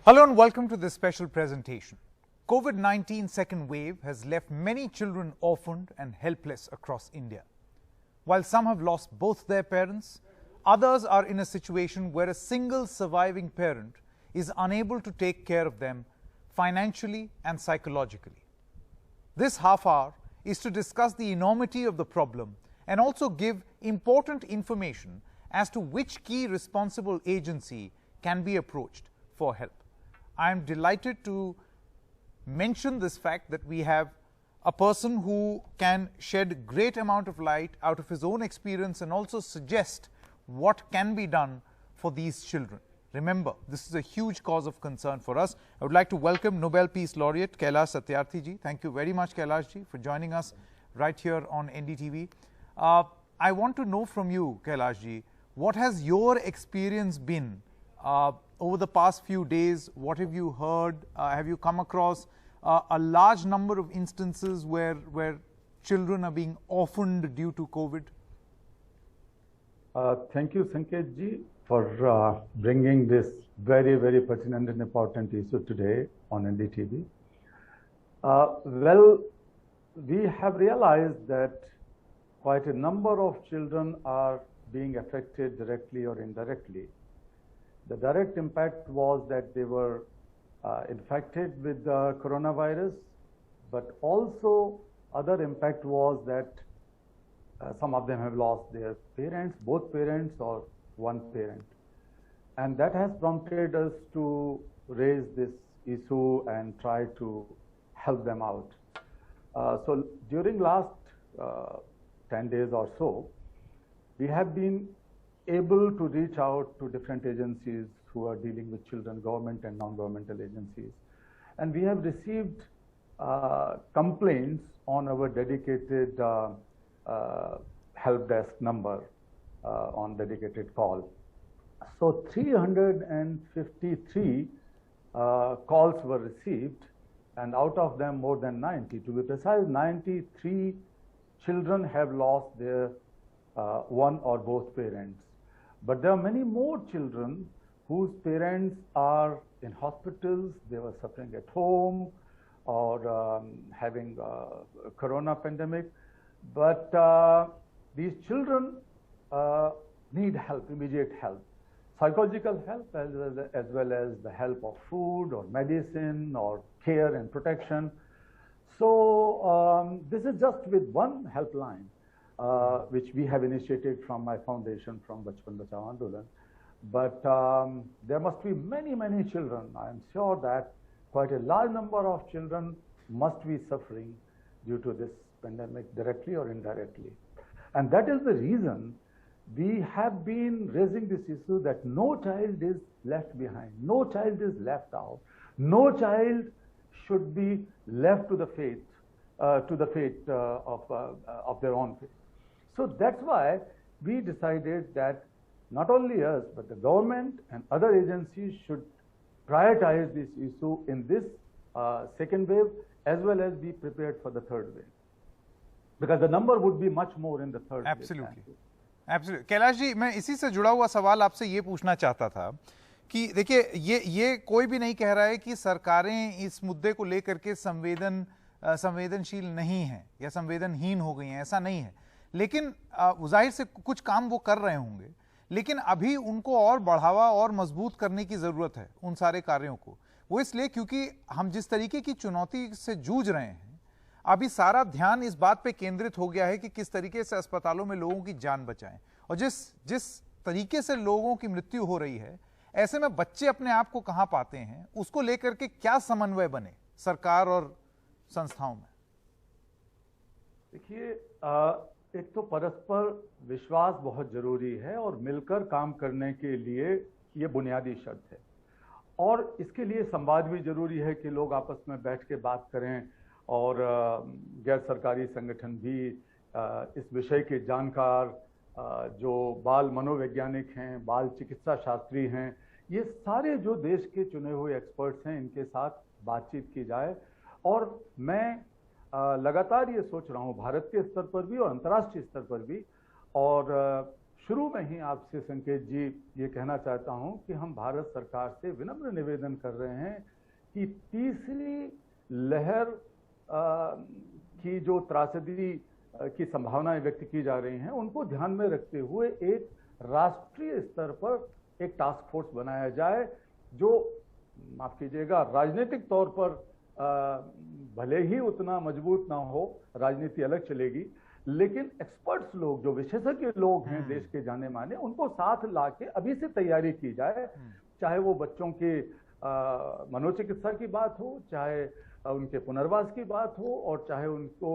Hello and welcome to this special presentation. COVID-19 second wave has left many children orphaned and helpless across India. While some have lost both their parents, others are in a situation where a single surviving parent is unable to take care of them financially and psychologically. This half hour is to discuss the enormity of the problem and also give important information as to which key responsible agency can be approached for help. I am delighted to mention this fact that we have a person who can shed great amount of light out of his own experience and also suggest what can be done for these children. Remember, this is a huge cause of concern for us. I would like to welcome Nobel Peace Laureate Kailash Satyarthi ji. Thank you very much, Kailash ji, for joining us right here on NDTV. I want to know from you, Kailash ji, what has your experience been over the past few days? What have you heard? Have you come across a large number of instances where children are being orphaned due to COVID? Thank you, Sanket ji, for bringing this very, very pertinent and important issue today on NDTV. Well, we have realized that quite a number of children are being affected directly or indirectly. The direct impact was that they were infected with the coronavirus, but also other impact was that some of them have lost their parents, both parents or one parent. And that has prompted us to raise this issue and try to help them out. So during last 10 days or so, we have been able to reach out to different agencies who are dealing with children, government and non-governmental agencies. And we have received complaints on our dedicated help desk number on dedicated call. So 353 calls were received, and out of them more than 90, to be precise, 93 children have lost their one or both parents. But there are many more children whose parents are in hospitals, they were suffering at home or having corona pandemic. But these children need help, immediate help, psychological help as well as the help of food or medicine or care and protection. So this is just with one helpline, which we have initiated from my foundation, from Bachpan Bachao Andolan. But there must be many, many children. I am sure that quite a large number of children must be suffering due to this pandemic, directly or indirectly. And that is the reason we have been raising this issue that no child is left behind, no child is left out, no child should be left to the fate of their own fate. So that's why we decided that not only us, but the government and other agencies should prioritize this issue in this second wave, as well as be prepared for the third wave. Because the number would be much more in the third wave. Absolutely. Absolutely. Kailash ji, मैं इसी से जुड़ा हुआ सवाल आपसे ये पूछना चाहता था कि देखिए, ये कोई भी नहीं कह रहा है कि सरकारें इस मुद्दे को लेकर के संवेदनशील नहीं है या संवेदनहीन हो गई हैं, ऐसा नहीं है। लेकिन जाहिर से कुछ काम वो कर रहे होंगे, लेकिन अभी उनको और बढ़ावा और मजबूत करने की ज़रूरत है उन सारे कार्यों को। वो इसलिए क्योंकि हम जिस तरीके की चुनौती से जूझ रहे हैं, अभी सारा ध्यान इस बात पे केंद्रित हो गया है कि किस तरीके से अस्पतालों में लोगों की जान बचाएं। और जिस तरीके से लोगों की मृत्यु हो रही है, ऐसे में बच्चे अपने आप को कहाँ पाते हैं, उसको लेकर के क्या समन्वय बने सरकार और संस्थाओं में? देखिए, एक तो परस्पर विश्वास बहुत जरूरी है और मिलकर काम करने के लिए ये बुनियादी शर्त है। और इसके लिए संवाद भी जरूरी है कि लोग आपस में बैठ के बात करें और गैर सरकारी संगठन भी इस विषय के जानकार, जो बाल मनोवैज्ञानिक हैं, बाल चिकित्सा शास्त्री हैं, ये सारे जो देश के चुने हुए एक्सपर्ट्स हैं, इनके साथ बातचीत की जाए। और मैं लगातार ये सोच रहा हूँ, भारत के स्तर पर भी और अंतर्राष्ट्रीय स्तर पर भी, और शुरू में ही आपसे संकेत जी ये कहना चाहता हूं कि हम भारत सरकार से विनम्र निवेदन कर रहे हैं कि तीसरी लहर की जो त्रासदी की संभावनाएं व्यक्त की जा रही हैं उनको ध्यान में रखते हुए एक राष्ट्रीय स्तर पर एक टास्क फोर्स बनाया जाए जो, माफ कीजिएगा, राजनीतिक तौर पर भले ही उतना मजबूत ना हो, राजनीति अलग चलेगी, लेकिन एक्सपर्ट्स लोग, जो विशेषज्ञ लोग हैं देश के जाने माने, उनको साथ लाके अभी से तैयारी की जाए। चाहे वो बच्चों के मनोचिकित्सा की बात हो, चाहे उनके पुनर्वास की बात हो, और चाहे उनको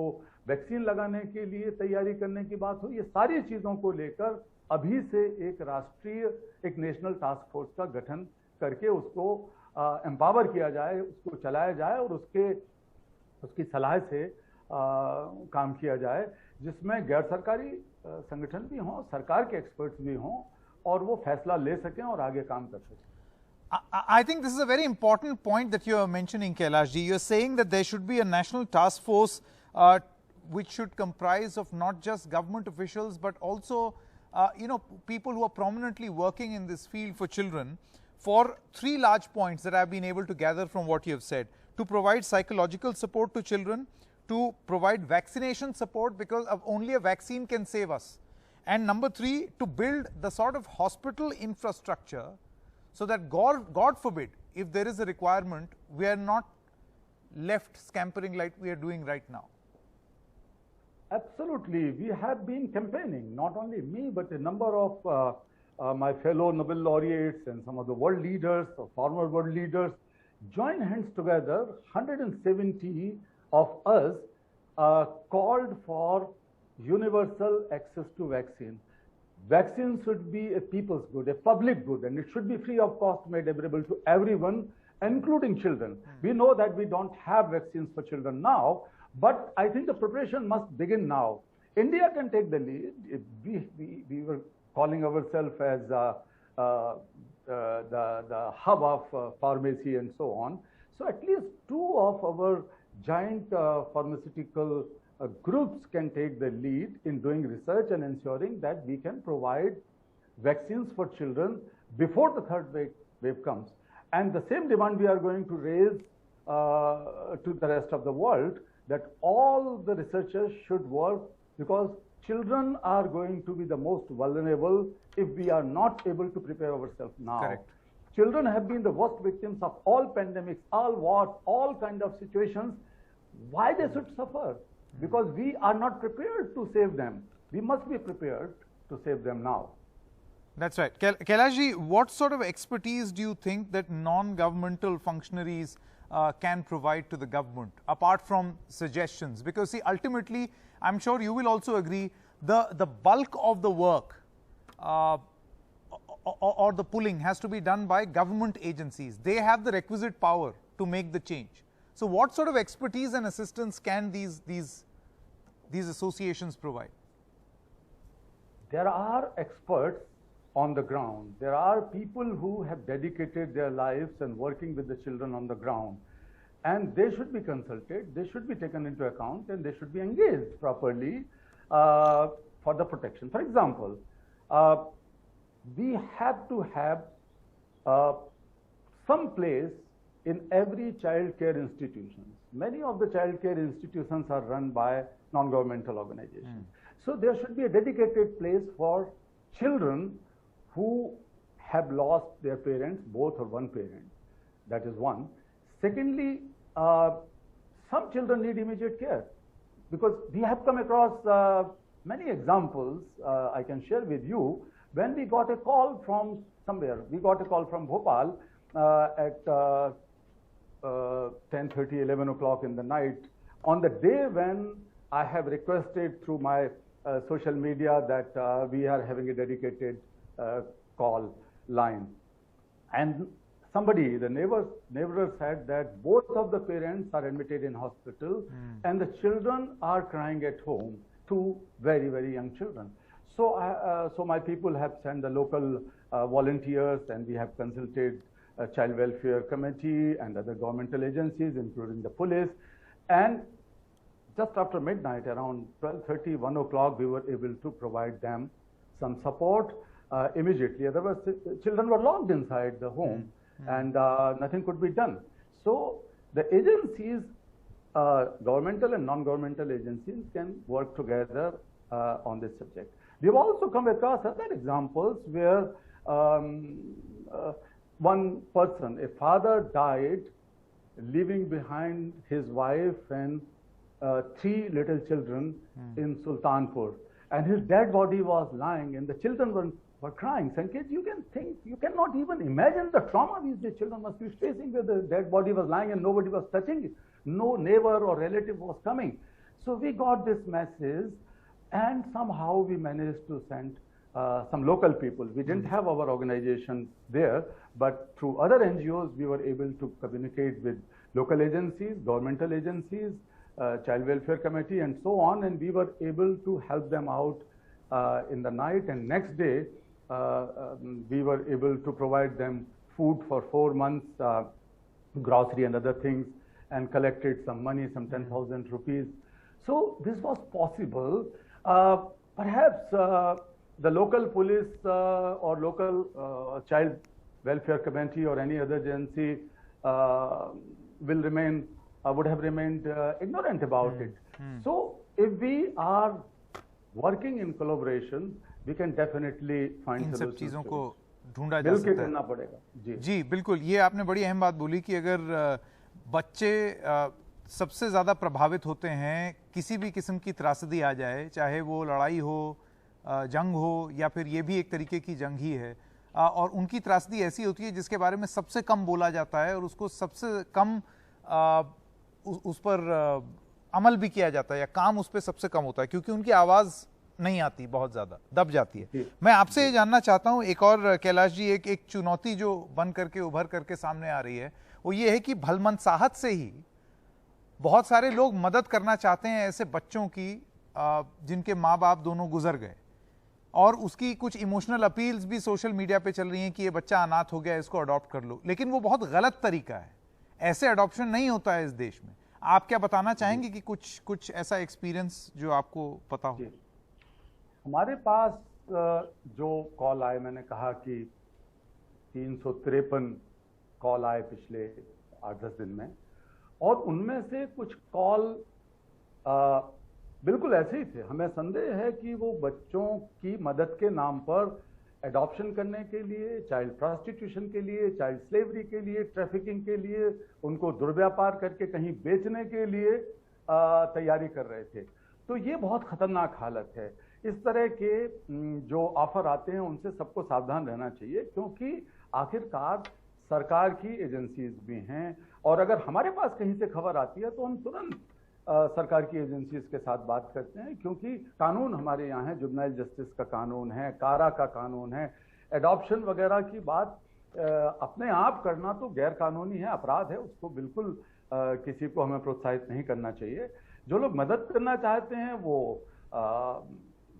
वैक्सीन लगाने के लिए तैयारी करने की बात हो, ये सारी चीजों को लेकर अभी से एक राष्ट्रीय, एक नेशनल टास्क फोर्स का गठन करके उसको एम्पावर किया जाए, उसको चलाया जाए और उसकी सलाह से काम किया जाए, जिसमें गैर सरकारी संगठन भी हों, सरकार के एक्सपर्ट्स भी हों और वो फैसला ले सकें और आगे काम कर सकें। I think this is a very important point that you are mentioning, Kailash ji. You are saying that there should be a national task force which should comprise of not just government officials but also people who are prominently working in this field for children, for three large points that I have been able to gather from what you have said: to provide psychological support to children, to provide vaccination support because only a vaccine can save us, and number three, to build the sort of hospital infrastructure so that God forbid, if there is a requirement, we are not left scampering like we are doing right now. Absolutely. We have been campaigning, not only me, but a number of my fellow Nobel laureates and some of the world leaders, or former world leaders, joined hands together. 170 of us called for universal access to vaccine. Vaccine should be a people's good, a public good, and it should be free of cost, made available to everyone, including children. We know that we don't have vaccines for children now, but I think the preparation must begin now. India can take the lead. We were calling ourselves as the hub of pharmacy and so on. So at least two of our giant pharmaceutical groups can take the lead in doing research and ensuring that we can provide vaccines for children before the third wave comes. And the same demand we are going to raise to the rest of the world, that all the researchers should work, because children are going to be the most vulnerable if we are not able to prepare ourselves now. Correct. Children have been the worst victims of all pandemics, all wars, all kind of situations. Why they should suffer? Because we are not prepared to save them. We must be prepared to save them now. That's right. Kailash ji, what sort of expertise do you think that non-governmental functionaries can provide to the government, apart from suggestions? Because see, ultimately, I'm sure you will also agree, the bulk of the work or the pulling has to be done by government agencies. They have the requisite power to make the change. So what sort of expertise and assistance can these associations provide? There are experts on the ground. There are people who have dedicated their lives and working with the children on the ground. And they should be consulted, they should be taken into account, and they should be engaged properly for the protection. For example, we have to have some place in every child care institution. Many of the child care institutions are run by non-governmental organizations. So there should be a dedicated place for children who have lost their parents, both or one parent. That is one. Secondly, some children need immediate care, because we have come across many examples I can share with you. When we got a call from somewhere, we got a call from Bhopal at 10:30, 11 o'clock in the night, on the day when I have requested through my social media that we are having a dedicated call line. And somebody, the neighbor said that both of the parents are admitted in hospital and the children are crying at home, two very, very young children. So, so my people have sent the local volunteers, and we have consulted Child Welfare Committee and other governmental agencies, including the police. And just after midnight, around 12:30, 1 o'clock, we were able to provide them some support immediately. Otherwise, children were locked inside the home and nothing could be done. So the agencies, governmental and non-governmental agencies, can work together on this subject. We have also come across other examples where one person, a father, died leaving behind his wife and 3 little children in Sultanpur, and his dead body was lying, and the children were crying. Sanket, you cannot even imagine the trauma these children must be facing, where the dead body was lying and nobody was touching it. No neighbor or relative was coming. So we got this message, and somehow we managed to send some local people. We didn't have our organization there, but through other NGOs, we were able to communicate with local agencies, governmental agencies, Child Welfare Committee, and so on, and we were able to help them out in the night, and next day, we were able to provide them food for 4 months, grocery and other things, and collected some money, some 10,000 rupees. So this was possible. Perhaps the local police or local child welfare committee or any other agency would have remained ignorant about it. So if we are working in collaboration, we can definitely find इन सब चीज़ों को ढूंढा जा मिलके सकता है। करना पड़ेगा। जी बिल्कुल, ये आपने बड़ी अहम बात बोली कि अगर बच्चे सबसे ज़्यादा प्रभावित होते हैं, किसी भी किस्म की त्रासदी आ जाए, चाहे वो लड़ाई हो, जंग हो, या फिर ये भी एक तरीके की जंग ही है, और उनकी त्रासदी ऐसी होती है जिसके बारे में सबसे कम बोला जाता है और उसको सबसे कम उस पर अमल भी किया जाता है, या काम उस पर सबसे कम होता है, क्योंकि उनकी आवाज़ नहीं आती, बहुत ज़्यादा दब जाती है। मैं आपसे ये जानना चाहता हूँ, एक और कैलाश जी, एक चुनौती जो बन करके उभर करके सामने आ रही है, वो ये है कि भलमनसाहत से ही बहुत सारे लोग मदद करना चाहते हैं ऐसे बच्चों की जिनके माँ बाप दोनों गुजर गए, और उसकी कुछ इमोशनल अपील्स भी सोशल मीडिया पे चल रही हैं कि ये बच्चा अनाथ हो गया, इसको अडॉप्ट कर लो, लेकिन वो बहुत गलत तरीका है, ऐसे अडॉप्शन नहीं होता है इस देश में। आप क्या बताना चाहेंगे कि कुछ ऐसा एक्सपीरियंस जो आपको पता हो? हमारे पास जो कॉल आए, मैंने कहा कि 353 कॉल आए पिछले 8-10 दिन में, और उनमें से कुछ कॉल बिल्कुल ऐसे ही थे। हमें संदेह है कि वो बच्चों की मदद के नाम पर एडॉप्शन करने के लिए, चाइल्ड प्रोस्टिट्यूशन के लिए, चाइल्ड स्लेवरी के लिए, ट्रैफिकिंग के लिए, उनको दुर्व्यापार करके कहीं बेचने के लिए तैयारी कर रहे थे। तो ये बहुत खतरनाक हालत है। इस तरह के जो ऑफर आते हैं उनसे सबको सावधान रहना चाहिए, क्योंकि आखिरकार सरकार की एजेंसीज भी हैं, और अगर हमारे पास कहीं से खबर आती है तो हम तुरंत सरकार की एजेंसीज के साथ बात करते हैं, क्योंकि कानून हमारे यहाँ है, जुवेनाइल जस्टिस का कानून है, कारा का कानून है। एडॉप्शन वगैरह की बात अपने आप करना तो गैर कानूनी है, अपराध है, उसको बिल्कुल किसी को हमें प्रोत्साहित नहीं करना चाहिए। जो लोग मदद करना चाहते हैं वो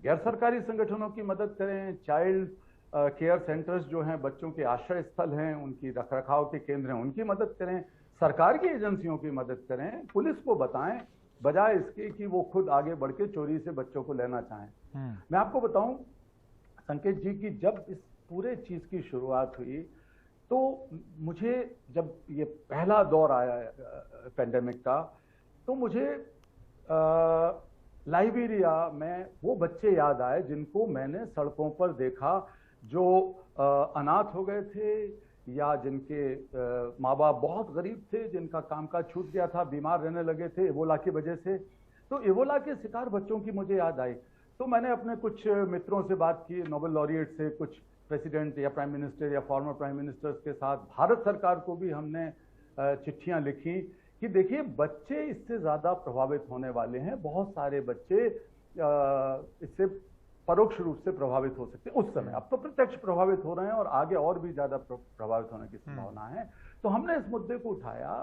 गैर सरकारी संगठनों की मदद करें, चाइल्ड केयर सेंटर्स जो हैं, बच्चों के आश्रय स्थल हैं, उनकी रखरखाव के केंद्र हैं, उनकी मदद करें, सरकार की एजेंसियों की मदद करें, पुलिस को बताएं, बजाय इसके कि वो खुद आगे बढ़ के चोरी से बच्चों को लेना चाहें। मैं आपको बताऊं संकेत जी कि जब इस पूरे चीज की शुरुआत हुई तो मुझे, जब ये पहला दौर आया पेंडेमिक का, तो मुझे लाइबेरिया में वो बच्चे याद आए जिनको मैंने सड़कों पर देखा, जो अनाथ हो गए थे या जिनके माँ बाप बहुत गरीब थे, जिनका कामकाज छूट गया था, बीमार रहने लगे थे इबोला की वजह से। तो इबोला के शिकार बच्चों की मुझे याद आई। तो मैंने अपने कुछ मित्रों से बात की, नोबेल लॉरिएट से, कुछ प्रेसिडेंट या प्राइम मिनिस्टर या फॉर्मर प्राइम मिनिस्टर्स के साथ, भारत सरकार को भी हमने चिट्ठियां लिखी कि देखिए बच्चे इससे ज़्यादा प्रभावित होने वाले हैं, बहुत सारे बच्चे इससे परोक्ष रूप से प्रभावित हो सकते हैं उस समय। अब तो प्रत्यक्ष प्रभावित हो रहे हैं और आगे और भी ज़्यादा प्रभावित होने की संभावना है। तो हमने इस मुद्दे को उठाया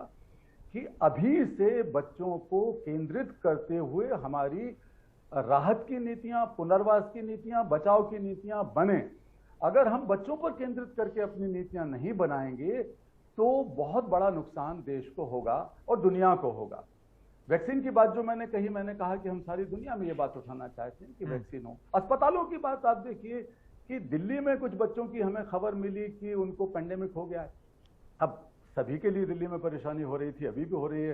कि अभी से बच्चों को केंद्रित करते हुए हमारी राहत की नीतियां, पुनर्वास की नीतियां, बचाव की नीतियां बने। अगर हम बच्चों पर केंद्रित करके अपनी नीतियां नहीं बनाएंगे तो बहुत बड़ा नुकसान देश को होगा और दुनिया को होगा। वैक्सीन की बात जो मैंने कहा कि हम सारी दुनिया में ये बात उठाना चाहते हैं कि वैक्सीन हो। अस्पतालों की बात आप देखिए कि दिल्ली में कुछ बच्चों की हमें खबर मिली कि उनको पेंडेमिक हो गया है। अब सभी के लिए दिल्ली में परेशानी हो रही थी, अभी भी हो रही है,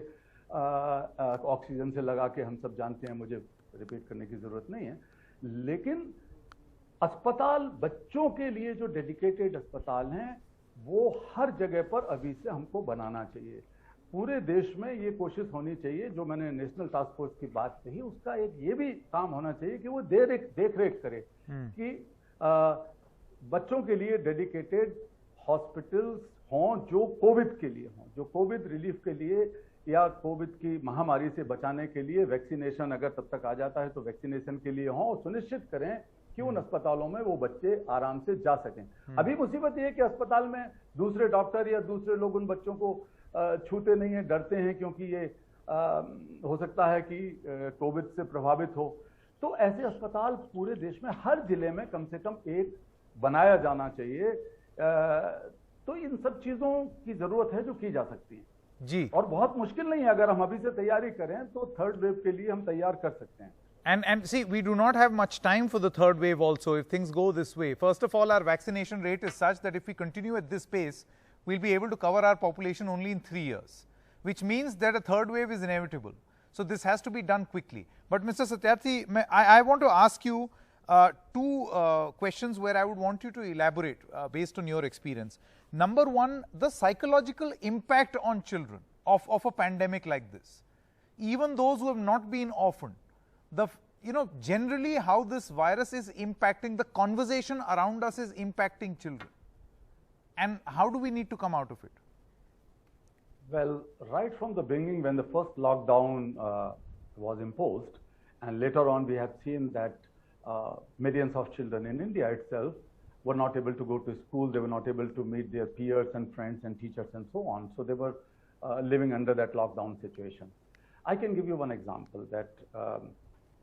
ऑक्सीजन से लगा के, हम सब जानते हैं, मुझे रिपीट करने की जरूरत नहीं है। लेकिन अस्पताल, बच्चों के लिए जो डेडिकेटेड अस्पताल हैं, वो हर जगह पर अभी से हमको बनाना चाहिए। पूरे देश में ये कोशिश होनी चाहिए, जो मैंने नेशनल टास्क फोर्स की बात कही, उसका एक ये भी काम होना चाहिए कि वो देख रेख करे कि बच्चों के लिए डेडिकेटेड हॉस्पिटल्स हों जो कोविड के लिए हों, जो कोविड रिलीफ के लिए या कोविड की महामारी से बचाने के लिए वैक्सीनेशन अगर तब तक आ जाता है तो वैक्सीनेशन के लिए हों, और सुनिश्चित करें कि उन अस्पतालों में वो बच्चे आराम से जा सकें। अभी मुसीबत ये है कि अस्पताल में दूसरे डॉक्टर या दूसरे लोग उन बच्चों को छूते नहीं है, डरते हैं, क्योंकि ये हो सकता है कि कोविड से प्रभावित हो। तो ऐसे अस्पताल पूरे देश में हर जिले में कम से कम एक बनाया जाना चाहिए। तो इन सब चीजों की जरूरत है जो की जा सकती है जी, और बहुत मुश्किल नहीं है। अगर हम अभी से तैयारी करें तो थर्ड वेव के लिए हम तैयार कर सकते हैं। And see, we do not have much time for the third wave also if things go this way. First of all, our vaccination rate is such that if we continue at this pace, we'll be able to cover our population only in 3 years, which means that a third wave is inevitable. So this has to be done quickly. But Mr. Satyarthi, I want to ask you two questions where I would want you to elaborate based on your experience. Number one, the psychological impact on children of a pandemic like this. Even those who have not been orphaned, generally how this virus is impacting, the conversation around us is impacting children, and how do we need to come out of it? Well, right from the beginning, when the first lockdown was imposed, and later on we have seen that millions of children in India itself were not able to go to school, they were not able to meet their peers and friends and teachers and so on, so they were living under that lockdown situation. I can give you one example that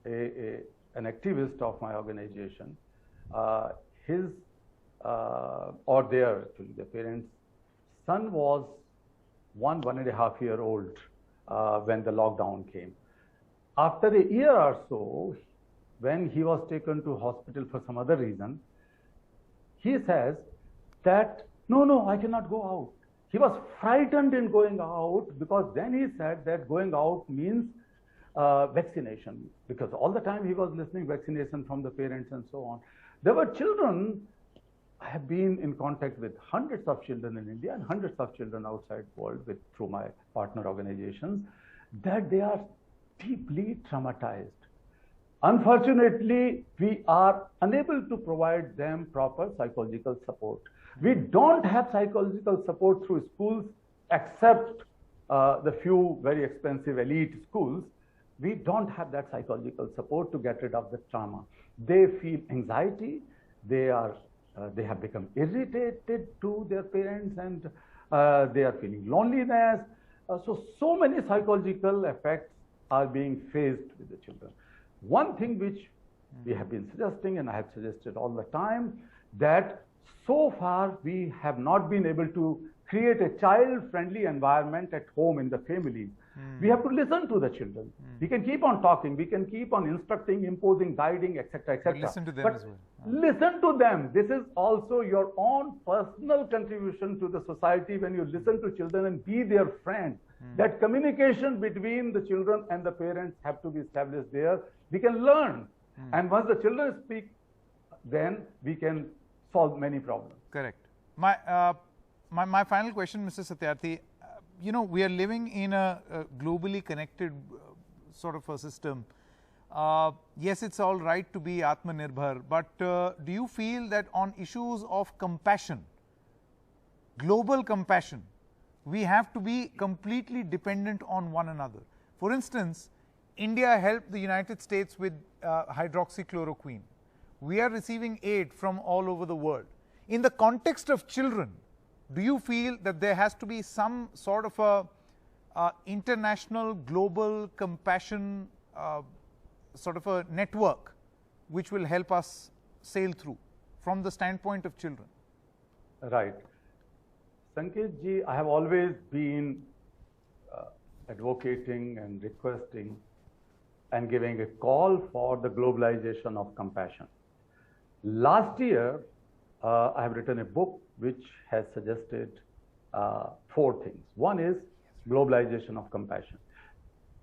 an activist of my organization, their parents' son was 1.5 years old when the lockdown came. After a year or so, when he was taken to hospital for some other reason, he says that, no, I cannot go out. He was frightened in going out, because then he said that going out means vaccination, because all the time he was listening vaccination from the parents and so on. There were children, I have been in contact with hundreds of children in India and hundreds of children outside the world through my partner organizations, that they are deeply traumatized. Unfortunately, we are unable to provide them proper psychological support. We don't have psychological support through schools, except the few very expensive elite schools. We don't have that psychological support to get rid of the trauma. They feel anxiety, they have become irritated to their parents, and they are feeling loneliness. So many psychological effects are being faced with the children. One thing which we have been suggesting, and I have suggested all the time, that so far we have not been able to create a child-friendly environment at home in the families. We have to listen to the children. We can keep on talking, we can keep on instructing, imposing, guiding, etc., etc. But listen to them as well. Listen to them. This is also your own personal contribution to the society when you listen to children and be their friend. That communication between the children and the parents have to be established there. We can learn. And once the children speak, then we can solve many problems. Correct. My final question, Mr. Satyarthi, we are living in a globally connected sort of a system. Yes, it's all right to be Atmanirbhar, but do you feel that on issues of compassion, global compassion, we have to be completely dependent on one another? For instance, India helped the United States with hydroxychloroquine. We are receiving aid from all over the world. In the context of children, do you feel that there has to be some sort of a international, global compassion sort of a network which will help us sail through from the standpoint of children? Right. Sanket ji, I have always been advocating and requesting and giving a call for the globalization of compassion. Last year, I have written a book which has suggested 4 things. One is globalization of compassion,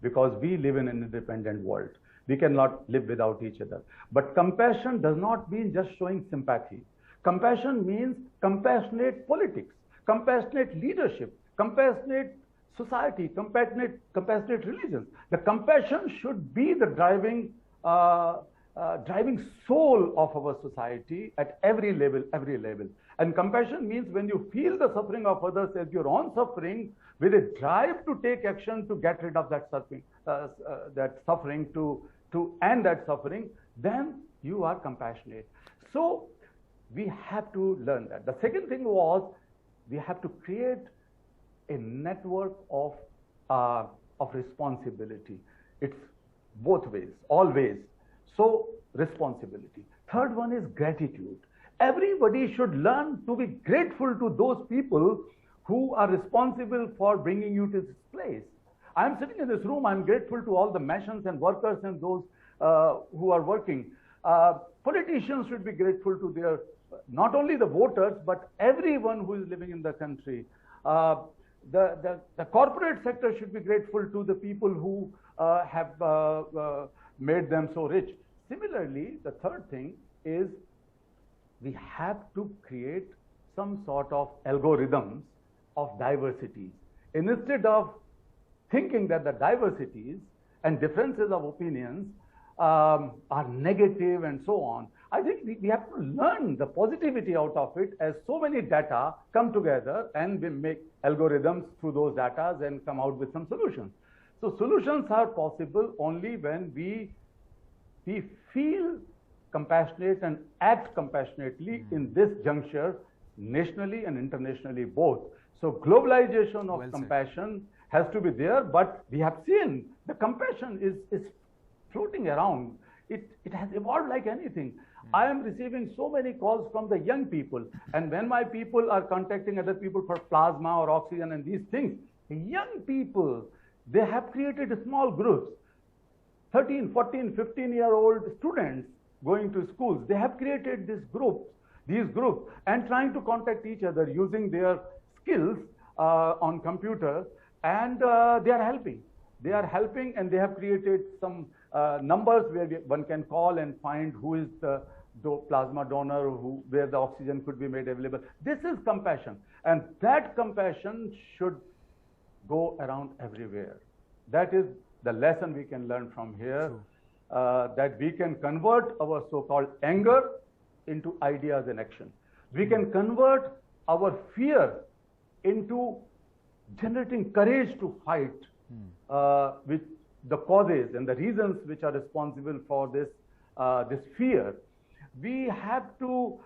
because we live in an independent world. We cannot live without each other. But compassion does not mean just showing sympathy. Compassion means compassionate politics, compassionate leadership, compassionate society, compassionate religions. The compassion should be the driving soul of our society at every level, And compassion means when you feel the suffering of others as your own suffering, with a drive to take action to get rid of that suffering, to end that suffering, then you are compassionate. So we have to learn that. The second thing was we have to create a network of responsibility. It's both ways, always. So responsibility. Third one is gratitude. Everybody should learn to be grateful to those people who are responsible for bringing you to this place. I'm sitting in this room, I'm grateful to all the machines and workers and those who are working. Politicians should be grateful to their, not only the voters, but everyone who is living in the country. The corporate sector should be grateful to the people who have made them so rich. Similarly, the third thing is we have to create some sort of algorithms of diversities. Instead of thinking that the diversities and differences of opinions are negative and so on, I think we have to learn the positivity out of it, as so many data come together and we make algorithms through those data and come out with some solutions. So solutions are possible only when we feel compassionate and act compassionately in this juncture, nationally and internationally both. So globalization of compassion has to be there, but we have seen the compassion is floating around. It has evolved like anything. I am receiving so many calls from the young people, and when my people are contacting other people for plasma or oxygen and these things, the young people, they have created small groups. 13, 14, 15-year-old students going to schools, they have created these groups, and trying to contact each other using their skills on computer, and they are helping. They are helping, and they have created some numbers where one can call and find who is the plasma donor, where the oxygen could be made available. This is compassion, and that compassion should go around everywhere. That is the lesson we can learn from here, that we can convert our so-called anger into ideas and action. We can convert our fear into generating courage to fight with the causes and the reasons which are responsible for this fear. We have to,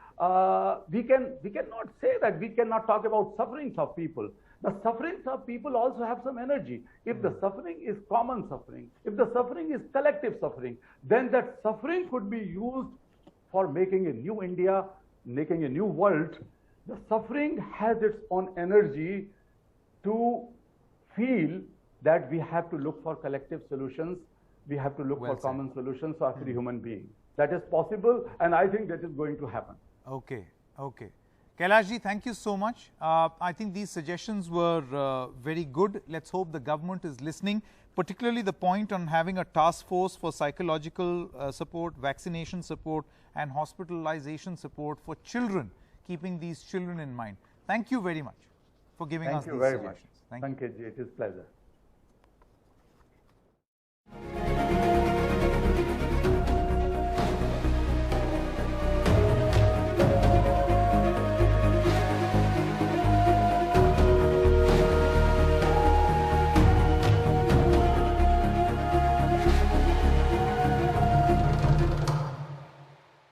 we cannot say that we cannot talk about sufferings of people. The sufferings of people also have some energy. If the suffering is common suffering, if the suffering is collective suffering, then that suffering could be used for making a new India, making a new world. The suffering has its own energy to feel that we have to look for collective solutions. We have to look for common solutions for every human being. That is possible, and I think that is going to happen. Okay, okay. Kailashji, thank you so much. I think these suggestions were very good. Let's hope the government is listening, particularly the point on having a task force for psychological support, vaccination support, and hospitalization support for children, keeping these children in mind. Thank you very much for giving us these suggestions. Thank you very much. Thank you. It is a pleasure.